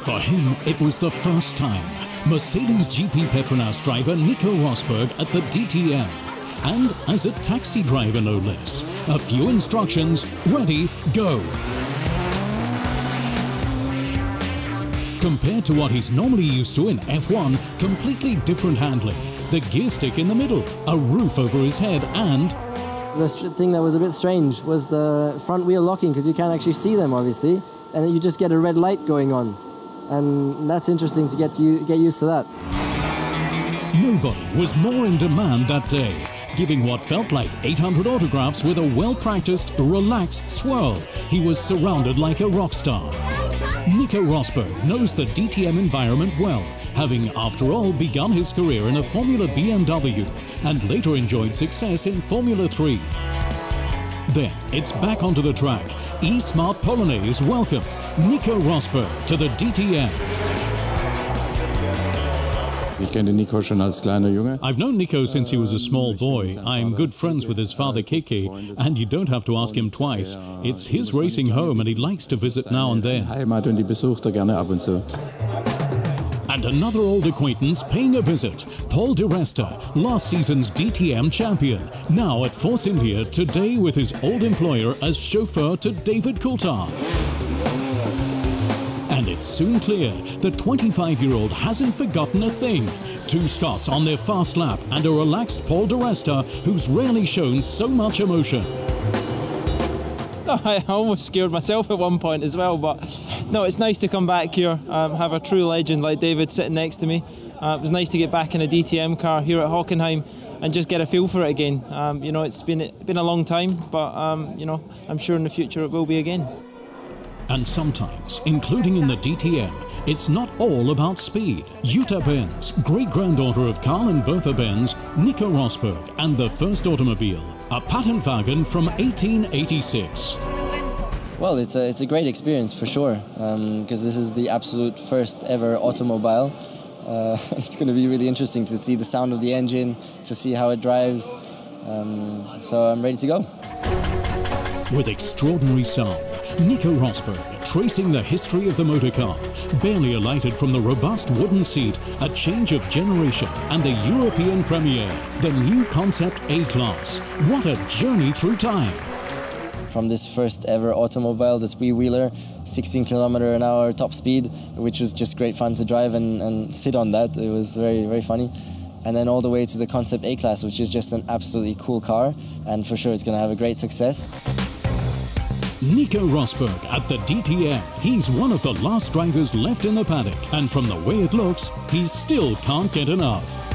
For him, it was the first time. Mercedes GP Petronas driver Nico Rosberg at the DTM. And as a taxi driver, no less. A few instructions, ready, go. Compared to what he's normally used to in F1, completely different handling. The gear stick in the middle, a roof over his head, and... The thing that was a bit strange was the front wheel locking, because you can't actually see them, obviously, and you just get a red light going on. And that's interesting to get used to that. Nobody was more in demand that day, giving what felt like 800 autographs with a well-practiced, relaxed swirl. He was surrounded like a rock star. Nico Rosberg knows the DTM environment well, having, after all, begun his career in a Formula BMW and later enjoyed success in Formula 3. Then it's back onto the track. E-Smart Polonaise welcome Nico Rosberg to the DTM. I've known Nico since he was a small boy. I'm good friends with his father Keke, and you don't have to ask him twice. It's his racing home and he likes to visit now and then. And another old acquaintance paying a visit, Paul di Resta, last season's DTM champion, now at Force India, today with his old employer as chauffeur to David Coulthard. And it's soon clear the 25-year-old hasn't forgotten a thing. 2 Scots on their fast lap and a relaxed Paul di Resta who's rarely shown so much emotion. I almost scared myself at one point as well, but no, it's nice to come back here, have a true legend like David sitting next to me. It was nice to get back in a DTM car here at Hockenheim and just get a feel for it again. You know, it's been a long time, but you know, I'm sure in the future it will be again. And sometimes, including in the DTM, it's not all about speed. Jutta Benz, great-granddaughter of Karl and Bertha Benz, Nico Rosberg, and the first automobile, a Patentwagen from 1886. Well, it's a great experience for sure, because this is the absolute first ever automobile. It's going to be really interesting to see the sound of the engine, to see how it drives. So I'm ready to go. With extraordinary sound, Nico Rosberg tracing the history of the motorcar, barely alighted from the robust wooden seat, a change of generation and a European premiere, the new concept A-Class. What a journey through time! From this first ever automobile, the three-wheeler, 16 km/h top speed, which was just great fun to drive and sit on that. It was very, very funny. And then all the way to the concept A-Class, which is just an absolutely cool car, and for sure it's going to have a great success. Nico Rosberg at the DTM. He's one of the last drivers left in the paddock, and from the way it looks, he still can't get enough.